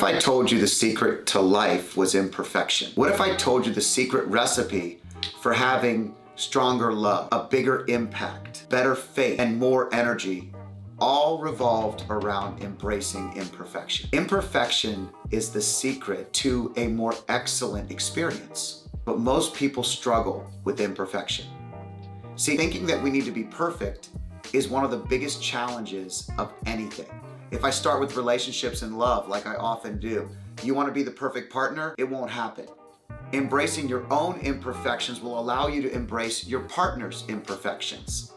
I told you the secret to life was imperfection? What if I told you the secret recipe for having stronger love, a bigger impact, better faith, and more energy, all revolved around embracing imperfection? Imperfection is the secret to a more excellent experience, but most people struggle with imperfection. See, thinking that we need to be perfect is one of the biggest challenges of anything. If I start with relationships and love, like I often do, you want to be the perfect partner? It won't happen. Embracing your own imperfections will allow you to embrace your partner's imperfections.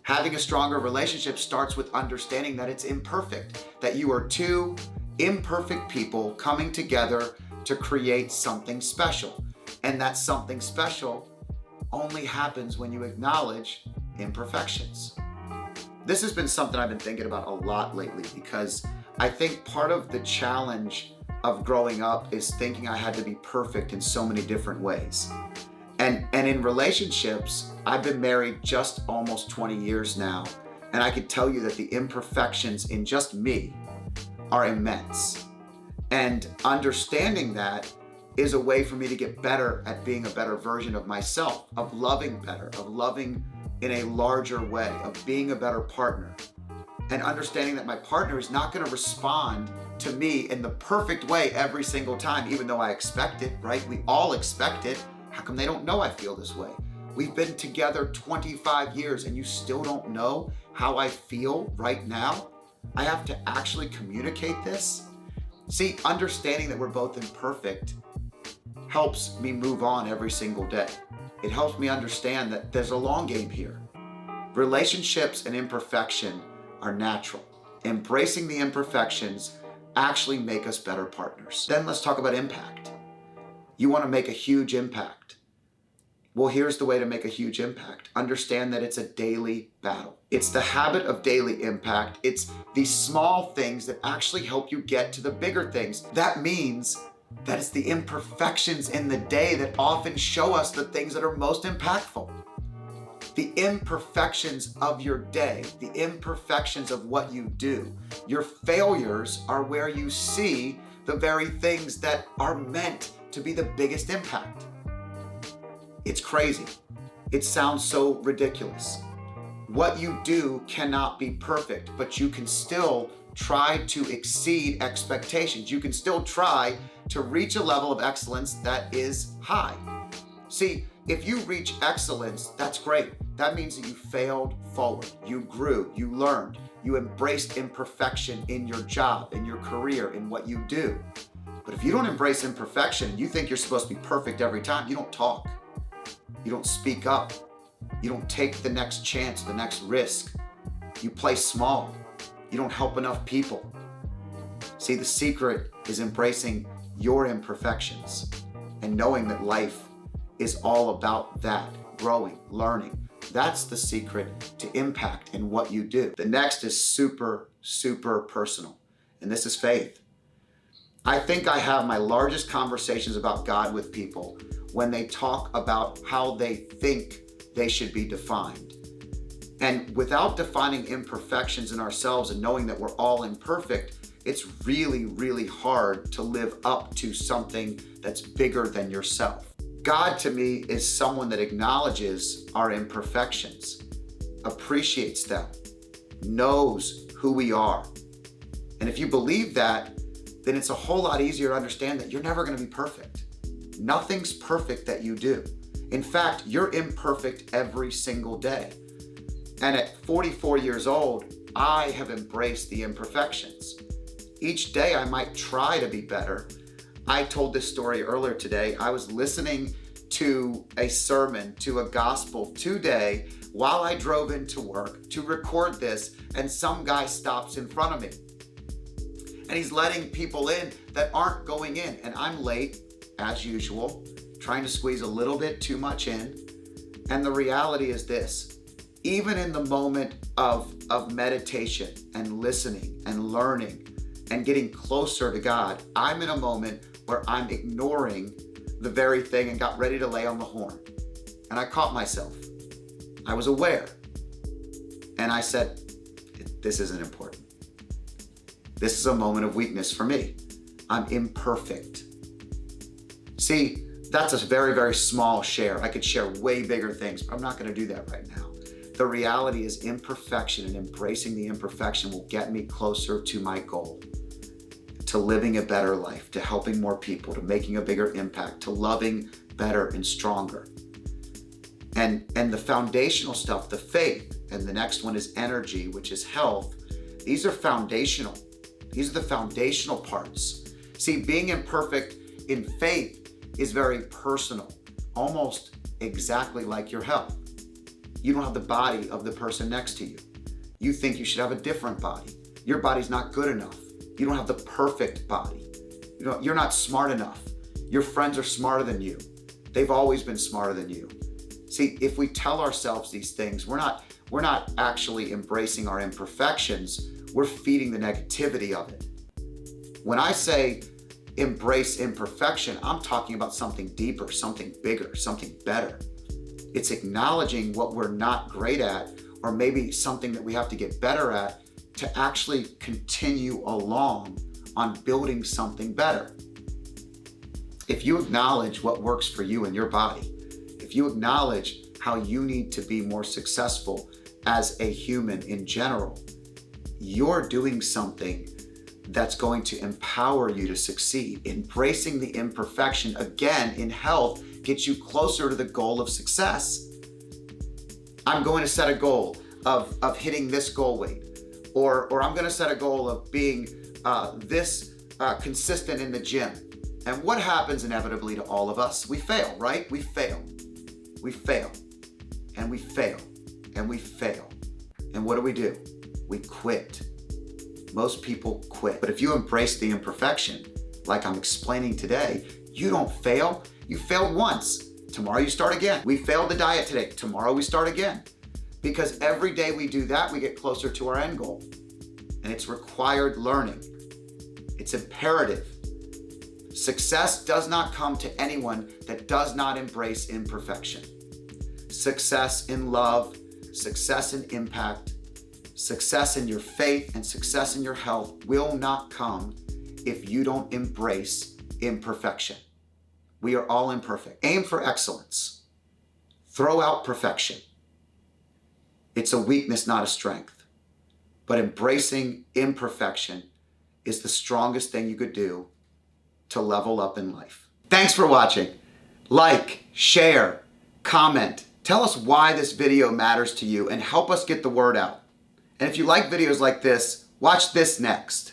Having a stronger relationship starts with understanding that it's imperfect, that you are two imperfect people coming together to create something special. And that something special only happens when you acknowledge imperfections. This has been something I've been thinking about a lot lately, because I think part of the challenge of growing up is thinking I had to be perfect in so many different ways. And in relationships, I've been married just almost 20 years now, and I can tell you that the imperfections in just me are immense. And understanding that is a way for me to get better at being a better version of myself, of loving better, of loving in a larger way, of being a better partner. And understanding that my partner is not going to respond to me in the perfect way every single time, even though I expect it, right? We all expect it. How come they don't know I feel this way? We've been together 25 years and you still don't know how I feel right now? I have to actually communicate this? See, understanding that we're both imperfect helps me move on every single day. It helps me understand that there's a long game here. Relationships and imperfection are natural. Embracing the imperfections actually make us better partners. Then let's talk about impact. You want to make a huge impact. Well, here's the way to make a huge impact. Understand that it's a daily battle. It's the habit of daily impact. It's these small things that actually help you get to the bigger things. That means that it's the imperfections in the day that often show us the things that are most impactful. The imperfections of your day, the imperfections of what you do, your failures are where you see the very things that are meant to be the biggest impact. It's crazy. It sounds so ridiculous. What you do cannot be perfect, but you can still try to exceed expectations. You can still try to reach a level of excellence that is high. See, if you reach excellence, that's great. That means that you failed forward, you grew, you learned, you embraced imperfection in your job, in your career, in what you do. But if you don't embrace imperfection, you think you're supposed to be perfect every time, you don't talk, you don't speak up, you don't take the next chance, the next risk, you play small, you don't help enough people. See, the secret is embracing your imperfections and knowing that life is all about that, growing, learning. That's the secret to impact in what you do. The next is super, super personal, and this is faith. I think I have my largest conversations about God with people when they talk about how they think they should be defined. And without defining imperfections in ourselves and knowing that we're all imperfect, it's really, really hard to live up to something that's bigger than yourself. God to me is someone that acknowledges our imperfections, appreciates them, knows who we are. And if you believe that, then it's a whole lot easier to understand that you're never going to be perfect. Nothing's perfect that you do. In fact, you're imperfect every single day. And at 44 years old, I have embraced the imperfections. Each day I might try to be better. I told this story earlier today. I was listening to a sermon, to a gospel today while I drove into work to record this, and some guy stops in front of me. And he's letting people in that aren't going in, and I'm late, as usual, trying to squeeze a little bit too much in. And the reality is this: even in the moment of meditation and listening and learning and getting closer to God, I'm in a moment where I'm ignoring the very thing and got ready to lay on the horn. And I caught myself. I was aware. And I said, this isn't important. This is a moment of weakness for me. I'm imperfect. See, that's a very, very small share. I could share way bigger things, but I'm not going to do that right now. The reality is imperfection, and embracing the imperfection will get me closer to my goal, to living a better life, to helping more people, to making a bigger impact, to loving better and stronger. And the foundational stuff, the faith, and the next one is energy, which is health. These are foundational. These are the foundational parts. See, being imperfect in faith is very personal, almost exactly like your health. You don't have the body of the person next to you. You think you should have a different body. Your body's not good enough. You don't have the perfect body. You're not smart enough. Your friends are smarter than you. They've always been smarter than you. See, if we tell ourselves these things, we're not actually embracing our imperfections. We're feeding the negativity of it. When I say embrace imperfection, I'm talking about something deeper, something bigger, something better. It's acknowledging what we're not great at, or maybe something that we have to get better at, to actually continue along on building something better. If you acknowledge what works for you in your body, if you acknowledge how you need to be more successful as a human in general, you're doing something that's going to empower you to succeed. Embracing the imperfection, again, in health, gets you closer to the goal of success. I'm going to set a goal of hitting this goal weight, or I'm going to set a goal of being this consistent in the gym. And what happens inevitably to all of us? We fail, right? We fail. We fail. And we fail. And we fail. And what do? We quit. Most people quit. But if you embrace the imperfection, like I'm explaining today, you don't fail. You failed once. Tomorrow you start again. We failed the diet today. Tomorrow we start again. Because every day we do that, we get closer to our end goal. And it's required learning. It's imperative. Success does not come to anyone that does not embrace imperfection. Success in love, success in impact, success in your faith, and success in your health will not come if you don't embrace imperfection. We are all imperfect. Aim for excellence. Throw out perfection. It's a weakness, not a strength. But embracing imperfection is the strongest thing you could do to level up in life. Thanks for watching. Like, share, comment. Tell us why this video matters to you and help us get the word out. And if you like videos like this, watch this next.